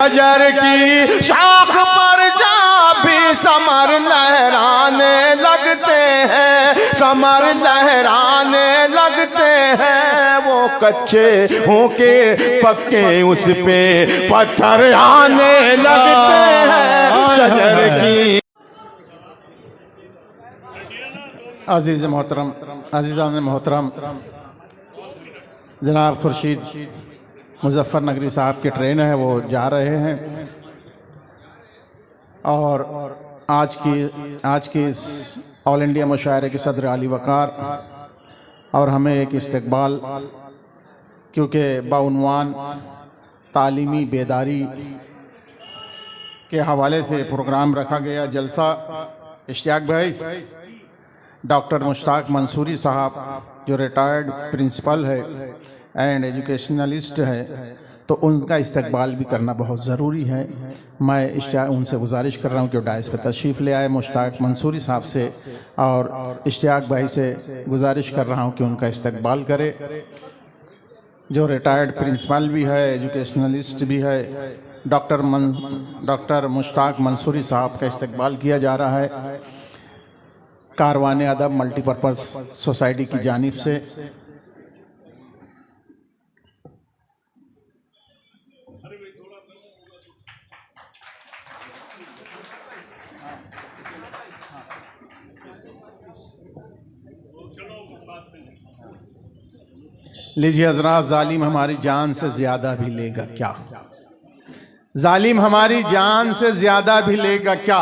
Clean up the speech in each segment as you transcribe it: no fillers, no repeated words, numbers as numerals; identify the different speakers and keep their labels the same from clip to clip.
Speaker 1: शजर की शाख पर जा भी समर लहराने लगते हैं, समर लहराने लगते हैं। वो कच्चे होके पक्के उस पे पत्थर आने लगते हैं शजर की।
Speaker 2: अजीज़ मोहतरम, अजीज़ान मोहतरम, जनाब खुर्शीद मुजफ्फर नगरी साहब की ट्रेन है, वो जा रहे हैं और आज की इस ऑल इंडिया मुशायरे के सदर अली वकार और हमें एक इस्तकबाल, क्योंकि बाउनवान तालीमी बेदारी के हवाले से प्रोग्राम रखा गया जलसा। इश्तियाक भाई, डॉक्टर मुश्ताक मंसूरी साहब जो रिटायर्ड प्रिंसिपल है एंड एजुकेशनलिस्ट है, तो उनका इस्तकबाल भी करना बहुत ज़रूरी है। मैं उनसे गुजारिश कर रहा हूँ कि डायस पर तशरीफ़ ले आए मुश्ताक मंसूरी साहब से, और इश्तियाक भाई से गुजारिश कर रहा हूँ कि उनका इस्तकबाल करे, जो रिटायर्ड प्रिंसिपल भी है, एजुकेशनलिस्ट भी है। डॉक्टर मुश्ताक मंसूरी साहब का इस्तकबाल किया जा रहा है कारवान अदब मल्टीपर्पज़ सोसाइटी की जानिब से। लीजिए हज़रात, जालिम हमारी जान से ज़्यादा भी लेगा क्या, जालिम हमारी जान से ज़्यादा भी लेगा क्या।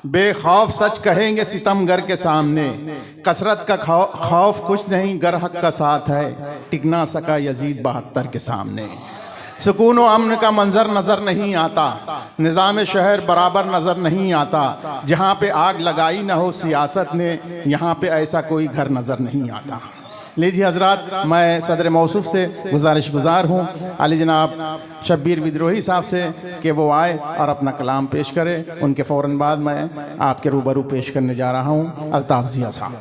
Speaker 2: बेखौफ सच कहेंगे सितमगर के सामने, कसरत का खौफ कुछ नहीं गर हक का साथ है, टिक ना सका यजीद 72 के सामने। सुकून व अमन का मंजर नज़र नहीं आता, निज़ाम शहर बराबर नज़र नहीं आता, जहाँ पे आग लगाई ना हो सियासत ने, यहाँ पे ऐसा कोई घर नज़र नहीं आता। लीजिए हजरात, मैं सदर मौसूफ से गुजारिश गुजार हूँ अली जनाब शब्बीर विद्रोही साहब से कि वो आए और अपना कलाम पेश करें। उनके फ़ौरन बाद मैं आपके रूबरू पेश करने जा रहा हूँ अल्ताफ़ ज़िया साहब।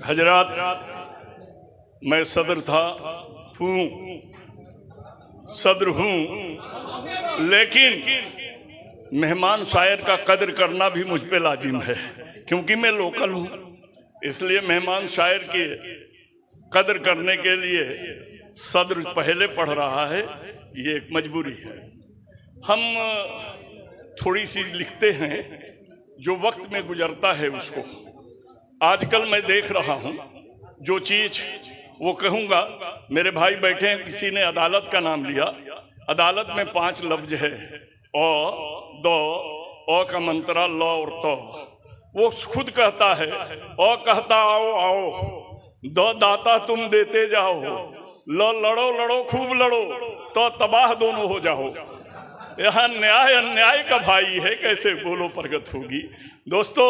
Speaker 3: हजरात, मैं सदर था, हूँ, सदर हूँ, लेकिन मेहमान शायर का कदर करना भी मुझ पे लाजिम है, क्योंकि मैं लोकल हूँ। इसलिए मेहमान शायर की कदर करने के लिए सदर पहले पढ़ रहा है, ये एक मजबूरी है। हम थोड़ी सी लिखते हैं जो वक्त में गुजरता है उसको। आजकल मैं देख रहा हूँ जो चीज़ वो कहूँगा, मेरे भाई बैठे हैं, किसी ने अदालत का नाम लिया। अदालत में 5 लफ्ज है, ओ, दो, ओ का मंत्रा, लो और तो। वो खुद कहता है, ओ कहता आओ आओ, दो दाता तुम देते जाओ, लो लड़ो लड़ो खूब लड़ो, तो तबाह दोनों हो जाओ। यहाँ न्याय अन्याय का भाई है, कैसे बोलो प्रगत होगी। दोस्तों,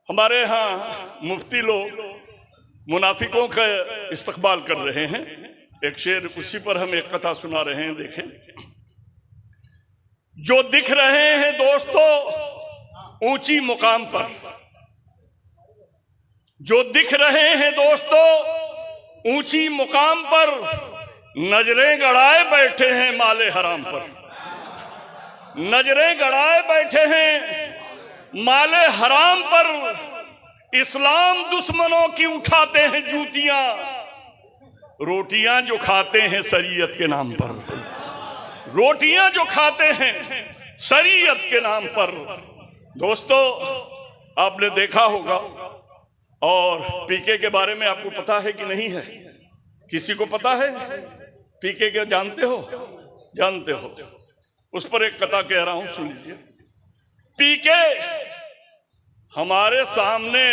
Speaker 3: हमारे यहाँ मुफ्ती लोग मुनाफिकों का इस्तकबाल कर रहे हैं। एक शेर, उसी पर हम एक कथा सुना रहे हैं। देखें, जो दिख रहे हैं दोस्तों ऊंची मुकाम पर, जो दिख रहे हैं दोस्तों ऊंची मुकाम पर, नजरें गड़ाए बैठे हैं माले हराम पर, नजरें गड़ाए बैठे हैं माले हराम पर। इस्लाम दुश्मनों की उठाते हैं जूतियां, रोटियां जो खाते हैं शरीयत के नाम पर, रोटियां जो खाते हैं शरीयत के नाम पर। दोस्तों, आपने देखा होगा, और पीके के बारे में आपको पता है कि नहीं है? किसी को पता है? पीके के जानते हो? जानते हो? उस पर एक कथा कह रहा हूं, सुन लीजिए। पीके हमारे सामने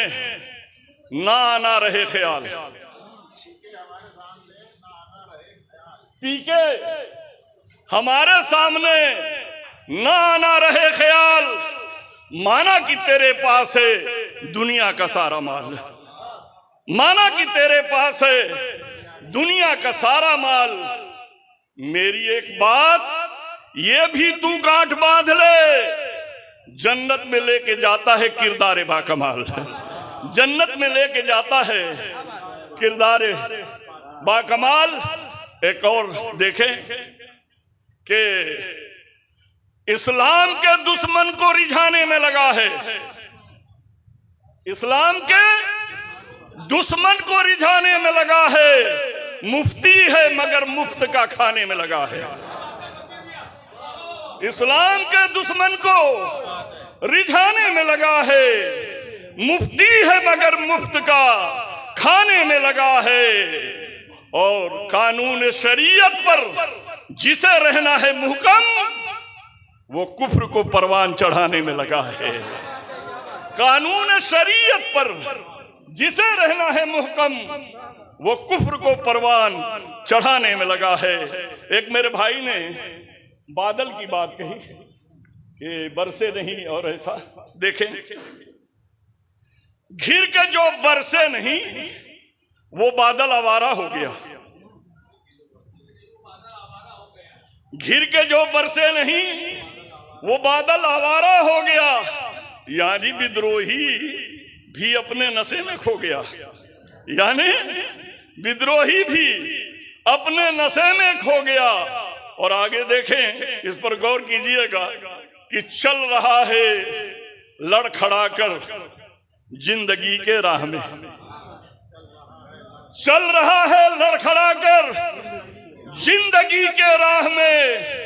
Speaker 3: ना आना रहे ख्याल, पीके हमारे सामने ना आना रहे ख्याल, माना कि तेरे पास है दुनिया का सारा माल, माना कि तेरे पास है दुनिया का सारा माल। मेरी एक बात ये भी तू गांठ बांध ले, जन्नत में लेके जाता है किरदार बाकमाल, जन्नत में लेके जाता है किरदार बाकमाल। एक और देखें, कि इस्लाम के दुश्मन को रिझाने में लगा है, इस्लाम के दुश्मन को रिझाने में लगा है। मुफ्ती है मगर मुफ्त का खाने में लगा है। इस्लाम के दुश्मन को रिझाने में लगा है, मुफ्ती है मगर मुफ्त का खाने में लगा है। और कानून शरीयत पर जिसे रहना है मुहकम, वो कुफ्र को परवान चढ़ाने में लगा है। कानून शरीयत पर जिसे रहना है मुहकम, वो कुफ्र को परवान चढ़ाने में लगा है। एक मेरे भाई ने बादल की बात कही कि बरसे नहीं, और ऐसा देखें, घिर के जो बरसे नहीं वो बादल आवारा हो गया। घिर के जो बरसे नहीं वो बादल आवारा हो गया। यानी विद्रोही भी अपने नशे में खो गया, यानी विद्रोही भी अपने नशे में खो गया। और आगे देखें, इस पर गौर कीजिएगा कि चल रहा है लड़खड़ाकर जिंदगी के राह में, चल रहा है लड़खड़ाकर जिंदगी के राह में।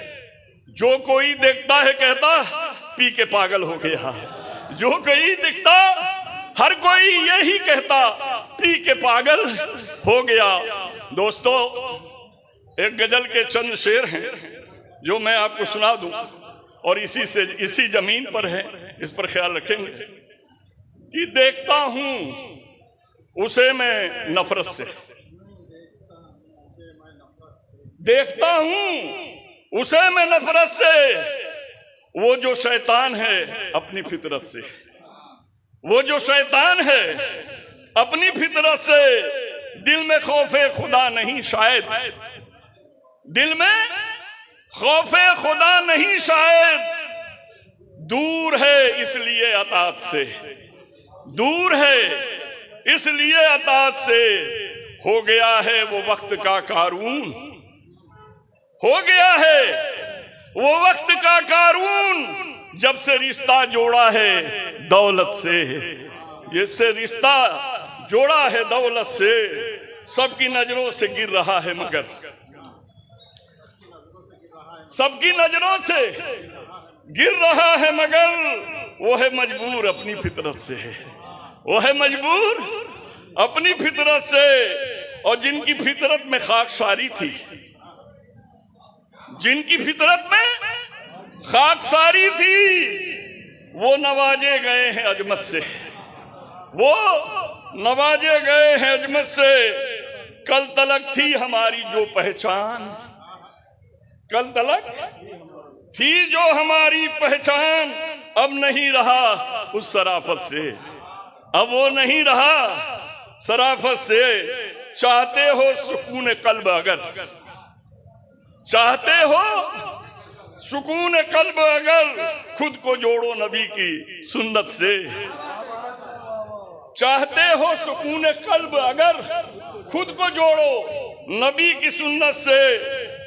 Speaker 3: जो कोई देखता है कहता पी के पागल हो गया, जो कोई दिखता हर कोई यही कहता पी के पागल हो गया। दोस्तों, एक गजल के चंद शेर हैं जो मैं आपको सुना दूं, और इसी जमीन पर है, इस पर ख्याल रखेंगे कि देखता हूं उसे मैं नफरत से, देखता हूं उसे मैं नफरत से, वो जो शैतान है अपनी फितरत से, वो जो शैतान है अपनी फितरत से। दिल में खौफे खुदा नहीं शायद, दिल में खौफे खुदा नहीं शायद, दूर है इसलिए अतात से, दूर है इसलिए अतात से। हो गया है वो वक्त का कारून, हो गया है वो वक्त का कारून, जब से रिश्ता जोड़ा है दौलत से, जब से रिश्ता जोड़ा है दौलत से। सबकी नजरों से गिर रहा है मगर, सबकी नजरों से गिर रहा है मगर, वो है मजबूर अपनी फितरत से, वो है मजबूर अपनी फितरत से। और जिनकी फितरत में खाकसारी थी, जिनकी फितरत में खाकसारी थी, वो नवाजे गए हैं अजमत से, वो नवाजे गए हैं अजमत से। कल तलक थी हमारी जो पहचान, कल तलक थी जो हमारी पहचान, अब नहीं रहा उस शराफत से, अब वो नहीं रहा शराफत से। चाहते हो सुकून कल्ब अगर, चाहते हो सुकून कल्ब अगर, खुद को जोड़ो नबी की सुन्नत से। चाहते हो सुकून कल्ब अगर, खुद को जोड़ो नबी की सुन्नत से।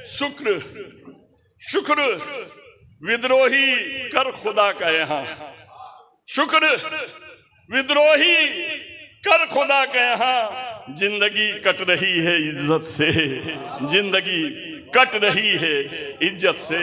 Speaker 3: शुक्र शुक्र विद्रोही कर खुदा का यहाँ, शुक्र विद्रोही कर खुदा के यहाँ। जिंदगी कट रही है इज्जत से, जिंदगी कट रही है इज्जत से।